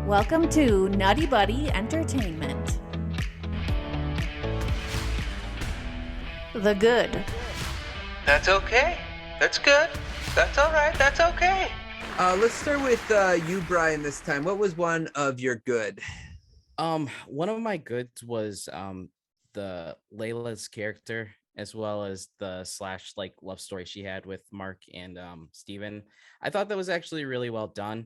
Welcome to NuttieBuddie Entertainment. The good. That's okay. That's good. That's all right. That's okay. Let's start with you, Brian, this time. What was one of your good? One of my goods was the Layla's character, as well as the slash like love story she had with Mark and Steven. I thought that was actually really well done.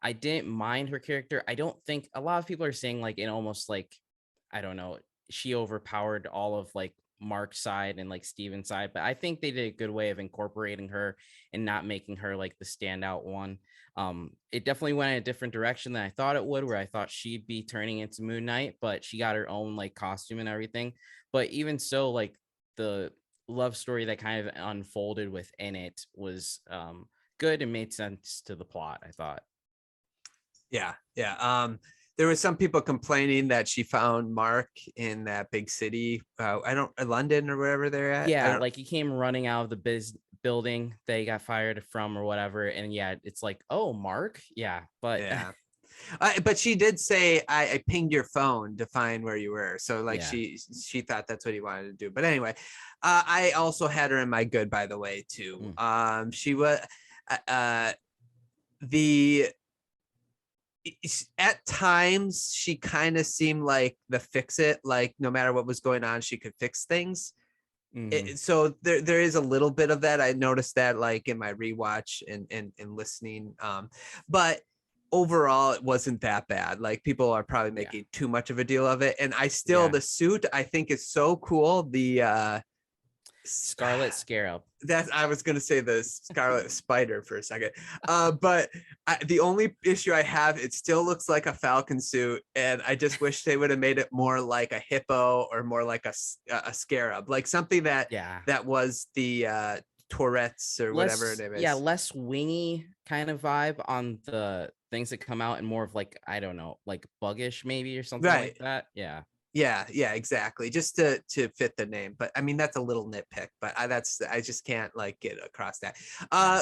I didn't mind her character. I don't think a lot of people are saying like it almost like, I don't know, she overpowered all of like Mark's side and like Steven's side, but I think they did a good way of incorporating her and not making her like the standout one. It definitely went in a different direction than I thought it would, where I thought she'd be turning into Moon Knight, but she got her own like costume and everything. But even so, like the love story that kind of unfolded within it was good and made sense to the plot, I thought. Yeah. There was some people complaining that she found Mark in that big city. London or wherever they're at. Yeah, like he came running out of the building they got fired from or whatever, and yeah, it's like, oh, Mark. Yeah, but yeah. But she did say I pinged your phone to find where you were, so like yeah. she thought that's what he wanted to do. But anyway, I also had her in my good, by the way, too. She was the at times she kind of seemed like the fix it, like no matter what was going on she could fix things. So there is a little bit of that. I noticed that like in my rewatch and listening, but overall it wasn't that bad. Like people are probably making too much of a deal of it, and I still the suit I think is so cool. The Scarlet Scarab. That I was going to say the Scarlet Spider for a second. But the only issue I have, it still looks like a Falcon suit. And I just wish they would have made it more like a hippo or more like a scarab, like something that was the Tourette's or whatever her name is. Yeah, less wingy kind of vibe on the things that come out and more of like, I don't know, like buggish maybe or something like that. Yeah, exactly. Just to fit the name. But I mean, that's a little nitpick, but I just can't like get across that.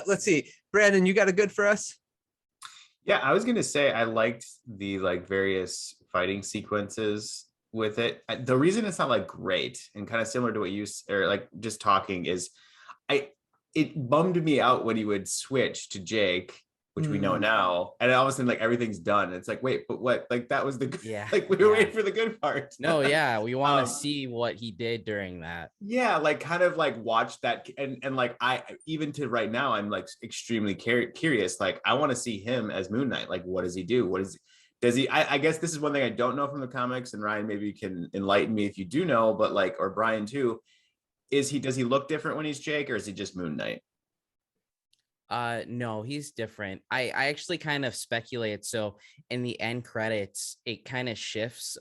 Let's see. Brandon, you got a good for us? Yeah, I was going to say I liked the like various fighting sequences with it. The reason it's not like great and kind of similar to what you or like just talking is it bummed me out when he would switch to Jake, which we know now, and all of a sudden like everything's done. It's like, wait, but what? Like that was the like we were waiting for the good part. No, yeah, we want to see what he did during that. Yeah, like kind of like watch that, and like I even to right now I'm like extremely curious. Like I want to see him as Moon Knight. Like what does he do? Does he? I guess this is one thing I don't know from the comics, and Ryan maybe you can enlighten me if you do know. But like, or Brian too, does he look different when he's Jake, or is he just Moon Knight? No, he's different. I actually kind of speculate. So in the end credits, it kind of shifts.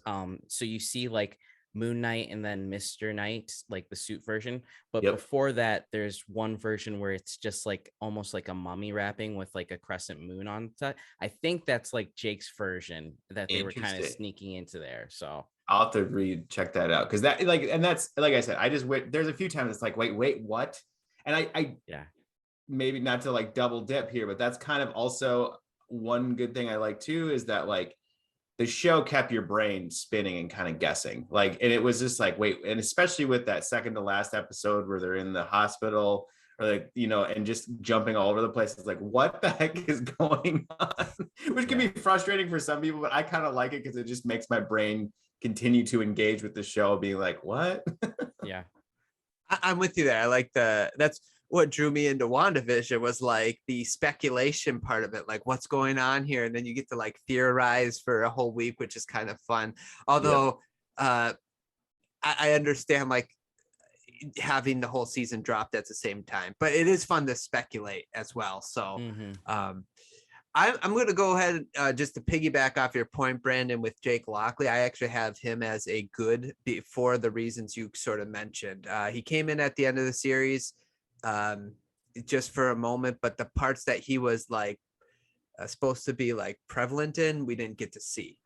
So you see like Moon Knight and then Mr. Knight, like the suit version. But before that, there's one version where it's just like almost like a mummy wrapping with like a crescent moon on top. I think that's like Jake's version that they were kind of sneaking into there. So I'll have to check that out, because that like, and that's like I said, I just there's a few times it's like wait, what? And I maybe not to like double dip here, but that's kind of also one good thing I like too, is that like the show kept your brain spinning and kind of guessing, like, and it was just like, wait, and especially with that second to last episode where they're in the hospital or like, you know, and just jumping all over the place. It's like, what the heck is going on? Which can be frustrating for some people, but I kind of like it because it just makes my brain continue to engage with the show, being like, what? Yeah. I'm with you there. I like that's what drew me into WandaVision, was like the speculation part of it, like what's going on here, and then you get to like theorize for a whole week, which is kind of fun. Although I understand like having the whole season dropped at the same time, but it is fun to speculate as well. So I'm going to go ahead just to piggyback off your point, Brandon, with Jake Lockley. I actually have him as a good for the reasons you sort of mentioned. He came in at the end of the series just for a moment, but the parts that he was like supposed to be like prevalent in, we didn't get to see.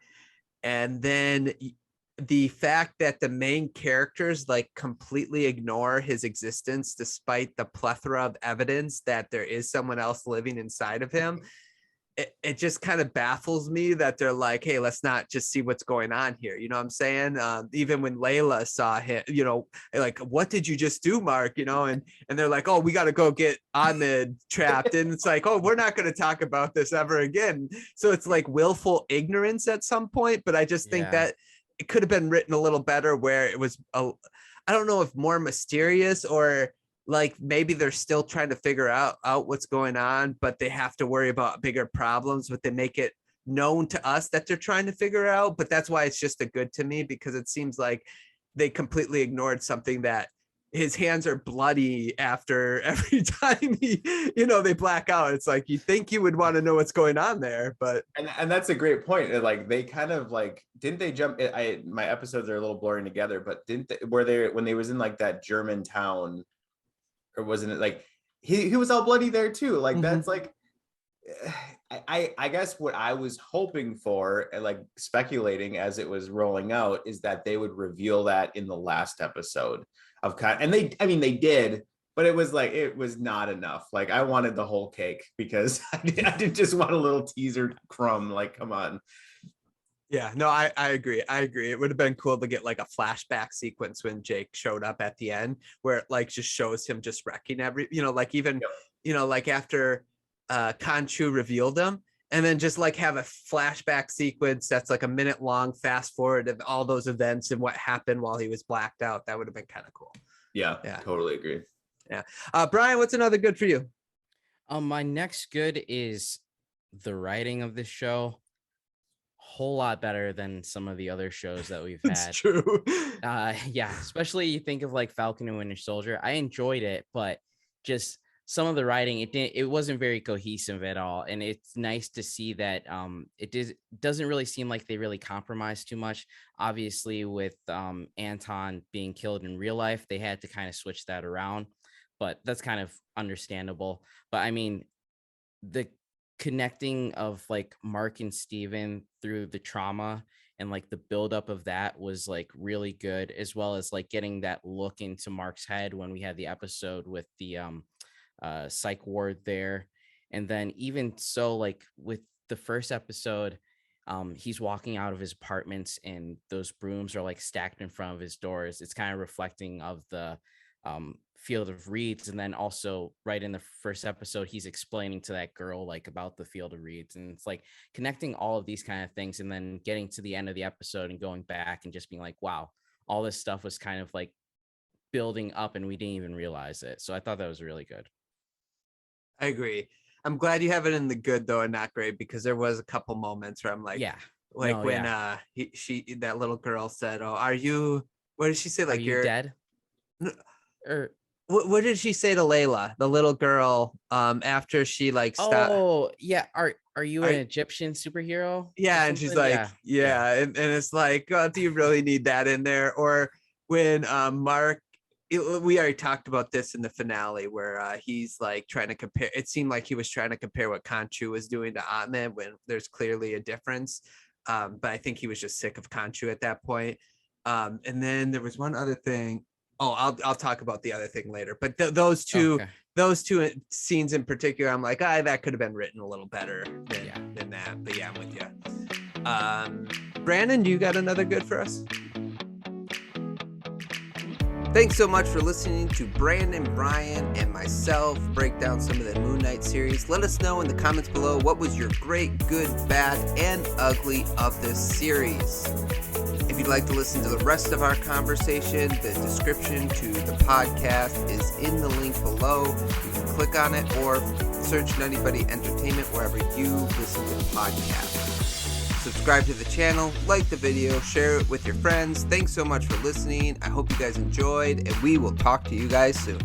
And then the fact that the main characters like completely ignore his existence despite the plethora of evidence that there is someone else living inside of him it just kind of baffles me that they're like, hey, let's not just see what's going on here. You know what I'm saying? Even when Layla saw him, like, what did you just do, Mark? And they're like, oh, we got to go get Ahmed trapped. And it's like, oh, we're not going to talk about this ever again. So it's like willful ignorance at some point. But I just think that it could have been written a little better where it was, I don't know if more mysterious or like maybe they're still trying to figure out what's going on, but they have to worry about bigger problems, but they make it known to us that they're trying to figure out. But that's why it's just a good to me, because it seems like they completely ignored something that his hands are bloody after every time they black out. It's like, you think you would want to know what's going on there, but. And that's a great point. Like they kind of like, didn't they jump? My episodes are a little blurring together, but when they was in like that German town, or wasn't it like he was all bloody there too? Like that's like, I guess what I was hoping for, and like speculating as it was rolling out, is that they would reveal that in the last episode and they did, but it was like, it was not enough. Like I wanted the whole cake, because I didn't just want a little teaser crumb. Like, come on. Yeah, no, I agree. It would have been cool to get like a flashback sequence when Jake showed up at the end, where it like just shows him just wrecking like even, like after Khonshu revealed him, and then just like have a flashback sequence that's like a minute long, fast forward of all those events and what happened while he was blacked out. That would have been kind of cool. Yeah, totally agree. Yeah. Brian, what's another good for you? My next good is the writing of this show. Whole lot better than some of the other shows that we've had. It's true. Especially you think of like Falcon and Winter Soldier. I enjoyed it, but just some of the writing, it wasn't very cohesive at all. And it's nice to see that it doesn't really seem like they really compromised too much. Obviously, with Anton being killed in real life, they had to kind of switch that around, but that's kind of understandable. But I mean, the connecting of like Mark and Steven through the trauma and like the buildup of that was like really good, as well as like getting that look into Mark's head when we had the episode with the psych ward there. And then even so, like with the first episode, he's walking out of his apartments and those brooms are like stacked in front of his doors. It's kind of reflecting of the field of reeds. And then also right in the first episode, he's explaining to that girl like about the field of reeds, and it's like connecting all of these kind of things, and then getting to the end of the episode and going back and just being like, wow, all this stuff was kind of like building up and we didn't even realize it. So I thought that was really good. I agree. I'm glad you have it in the good though and not great, because there was a couple moments where I'm like, when that little girl said, oh, what did she say, like, you're dead? Or what did she say to Layla, the little girl, after she like stopped? Oh yeah, are you an Egyptian superhero? Yeah, and she's like, and it's like, oh, do you really need that in there? Or when Mark, we already talked about this in the finale, where he's like trying to compare. It seemed like he was trying to compare what Khonshu was doing to Ahmed, when there's clearly a difference. But I think he was just sick of Khonshu at that point. And then there was one other thing. Oh, I'll talk about the other thing later. But those two scenes in particular, I'm like, that could have been written a little better than that. But yeah, I'm with you. Brandon, do you got another good for us? Thanks so much for listening to Brandon, Brian, and myself break down some of the Moon Knight series. Let us know in the comments below what was your great, good, bad, and ugly of this series. If you'd like to listen to the rest of our conversation, the description to the podcast is in the link below. You can click on it or search NuttieBuddie Entertainment wherever you listen to the podcast. Subscribe to the channel, like the video, share it with your friends. Thanks so much for listening. I hope you guys enjoyed, and we will talk to you guys soon.